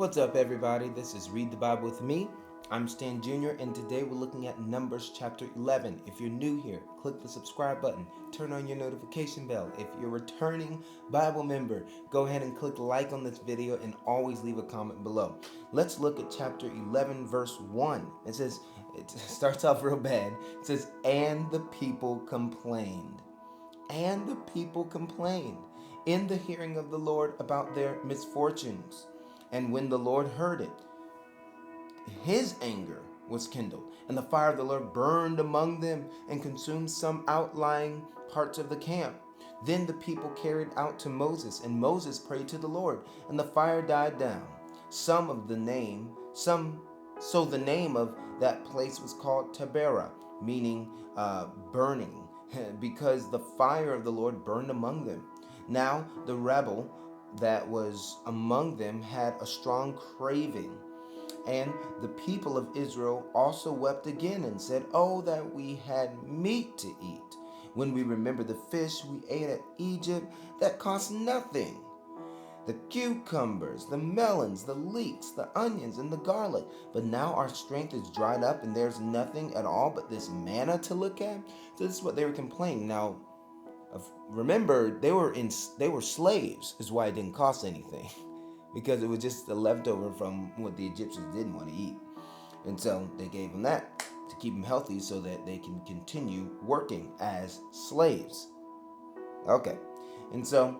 What's up, everybody? This is Read the Bible with me. I'm Stan Jr., and today we're looking at Numbers chapter 11. If you're new here, click the subscribe button, turn on your notification bell. If you're a returning Bible member, go ahead and click like on this video and always leave a comment below. Let's look at chapter 11, verse 1. It starts off real bad. It says, "And the people complained. And the people complained in the hearing of the Lord about their misfortunes. And when the Lord heard it, his anger was kindled, and the fire of the Lord burned among them and consumed some outlying parts of the camp. Then the people carried out to Moses, and Moses prayed to the Lord, and the fire died down. So the name of that place was called Taberah, meaning burning, because the fire of the Lord burned among them. Now the rebel that was among them had a strong craving. And the people of Israel also wept again and said, Oh, that we had meat to eat, when we remember the fish we ate at Egypt that cost nothing. The cucumbers, the melons, the leeks, the onions, and the garlic. But now our strength is dried up, and there's nothing at all but this manna to look at." So this is what they were complaining. Now, remember, they were slaves, is why it didn't cost anything. Because it was just the leftover from what the Egyptians didn't want to eat. And so they gave them that to keep them healthy so that they can continue working as slaves. Okay. And so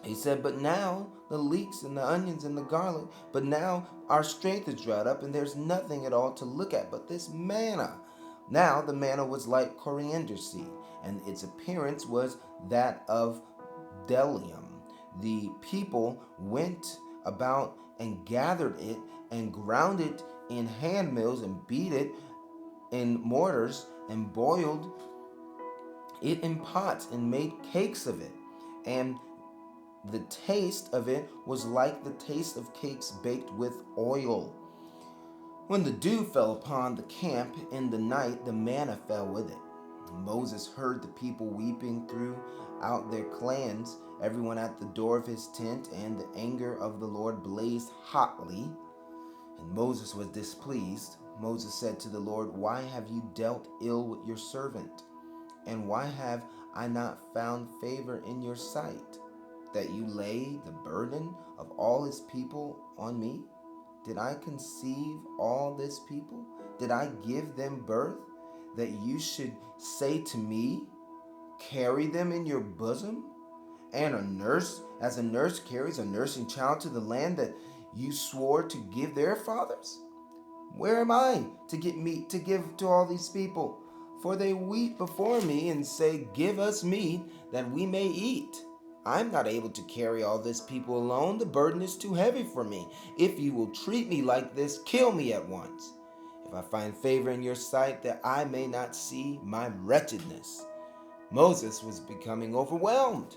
he said, but now the leeks and the onions and the garlic, but now our strength is dried up and there's nothing at all to look at but this manna. Now the manna was like coriander seed, and its appearance was that of bdellium. The people went about and gathered it and ground it in hand mills and beat it in mortars and boiled it in pots and made cakes of it. And the taste of it was like the taste of cakes baked with oil. When the dew fell upon the camp in the night, the manna fell with it. Moses heard the people weeping throughout their clans, everyone at the door of his tent, and the anger of the Lord blazed hotly, and Moses was displeased. Moses said to the Lord, Why have you dealt ill with your servant? And why have I not found favor in your sight, that you lay the burden of all his people on me? Did I conceive all this people? Did I give them birth, that you should say to me, Carry them in your bosom? And as a nurse carries a nursing child to the land that you swore to give their fathers? Where am I to get meat to give to all these people? For they weep before me and say, Give us meat that we may eat. I'm not able to carry all this people alone. The burden is too heavy for me. If you will treat me like this, kill me at once. If I find favor in your sight, that I may not see my wretchedness. Moses was becoming overwhelmed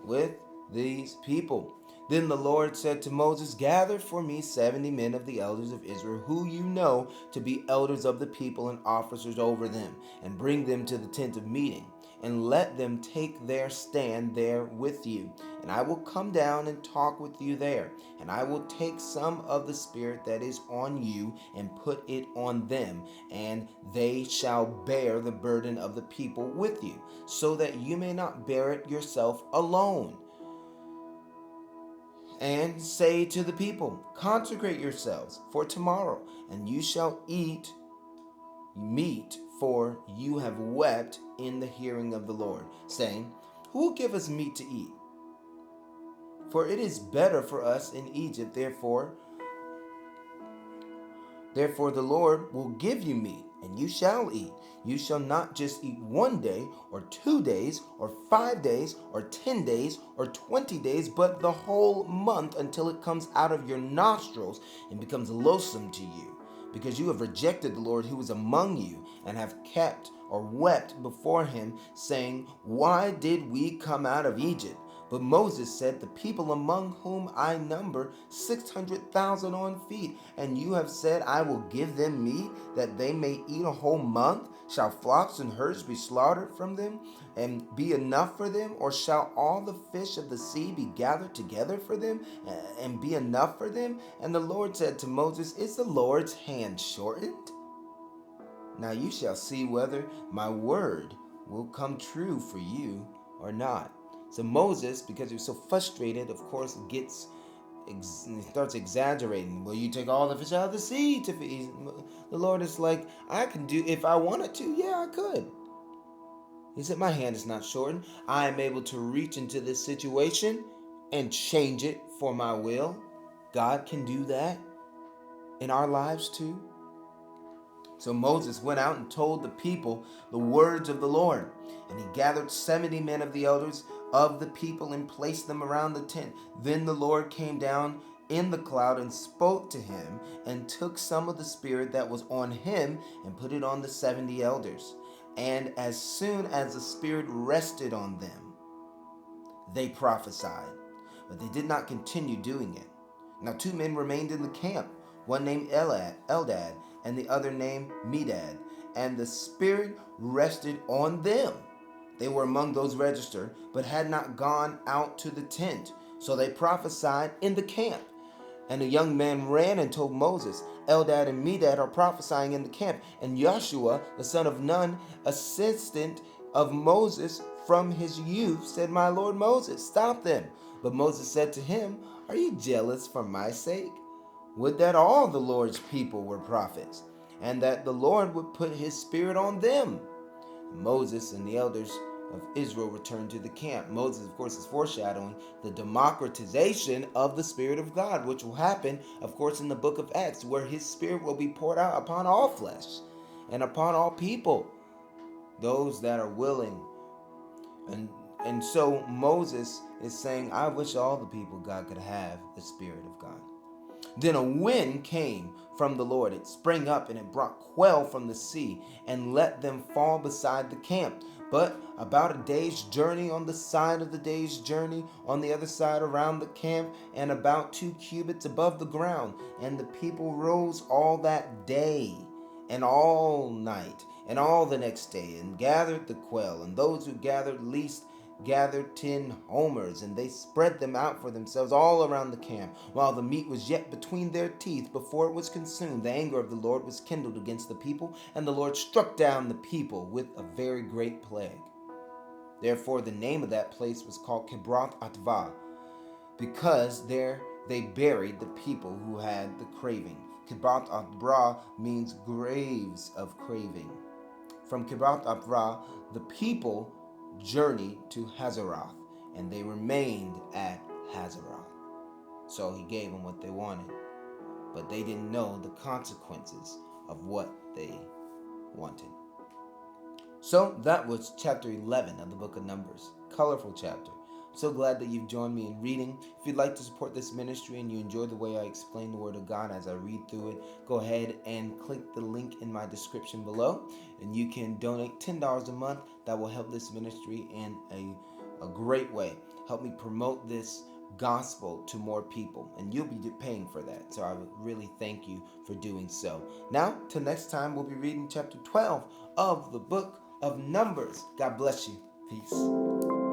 with these people. Then the Lord said to Moses, Gather for me 70 men of the elders of Israel, who you know to be elders of the people and officers over them, and bring them to the tent of meeting, and let them take their stand there with you. And I will come down and talk with you there. And I will take some of the Spirit that is on you and put it on them, and they shall bear the burden of the people with you, so that you may not bear it yourself alone. And say to the people, Consecrate yourselves for tomorrow, and you shall eat meat, for you have wept in the hearing of the Lord, saying, Who will give us meat to eat? For it is better for us in Egypt. Therefore the Lord will give you meat, and you shall eat. You shall not just eat 1 day, or 2 days, or 5 days, or 10 days, or 20 days, but the whole month, until it comes out of your nostrils and becomes loathsome to you, because you have rejected the Lord who is among you, and have kept or wept before him, saying, Why did we come out of Egypt? But Moses said, the people among whom I number 600,000 on feet, and you have said, I will give them meat that they may eat a whole month. Shall flocks and herds be slaughtered from them and be enough for them? Or shall all the fish of the sea be gathered together for them and be enough for them? And the Lord said to Moses, is the Lord's hand shortened? Now you shall see whether my word will come true for you or not. So Moses, because he was so frustrated, of course, starts exaggerating. Well, you take all the fish out of the sea to feed. The Lord is like, I can do, if I wanted to, yeah, I could. He said, my hand is not shortened. I am able to reach into this situation and change it for my will. God can do that in our lives too. So Moses went out and told the people the words of the Lord. And he gathered 70 men of the elders of the people and placed them around the tent. Then the Lord came down in the cloud and spoke to him and took some of the spirit that was on him and put it on the 70 elders. And as soon as the spirit rested on them, they prophesied. But they did not continue doing it. Now 2 men remained in the camp, one named Eldad and the other named Medad, and the Spirit rested on them. They were among those registered, but had not gone out to the tent. So they prophesied in the camp. And a young man ran and told Moses, Eldad and Medad are prophesying in the camp. And Joshua, the son of Nun, assistant of Moses from his youth, said, my lord Moses, stop them. But Moses said to him, are you jealous for my sake? Would that all the Lord's people were prophets, and that the Lord would put his spirit on them. Moses and the elders of Israel returned to the camp. Moses, of course, is foreshadowing the democratization of the Spirit of God, which will happen, of course, in the book of Acts, where his Spirit will be poured out upon all flesh and upon all people, those that are willing. And so Moses is saying, I wish all the people God could have the Spirit of God. Then a wind came from the Lord. It sprang up and it brought quail from the sea and let them fall beside the camp. But about a day's journey on the side of the day's journey, on the other side around the camp, and about 2 cubits above the ground. And the people rose all that day and all night and all the next day and gathered the quail. And those who gathered least gathered 10 homers, and they spread them out for themselves all around the camp. While the meat was yet between their teeth before it was consumed, the anger of the Lord was kindled against the people, and the Lord struck down the people with a very great plague. Therefore the name of that place was called Kibroth Atva, because there they buried the people who had the craving. Kibroth Atva means graves of craving. From Kibroth Atva, the people journeyed to Hazeroth, and they remained at Hazeroth. So he gave them what they wanted, but they didn't know the consequences of what they wanted. So that was chapter 11 of the book of Numbers. Colorful chapter. I'm so glad that you've joined me in reading. If you'd like to support this ministry and you enjoy the way I explain the Word of God as I read through it, go ahead and click the link in my description below, and you can donate $10 a month. That will help this ministry in a great way. Help me promote this gospel to more people, and you'll be paying for that. So I would really thank you for doing so. Now, till next time, we'll be reading chapter 12 of the book of Numbers. God bless you. Peace.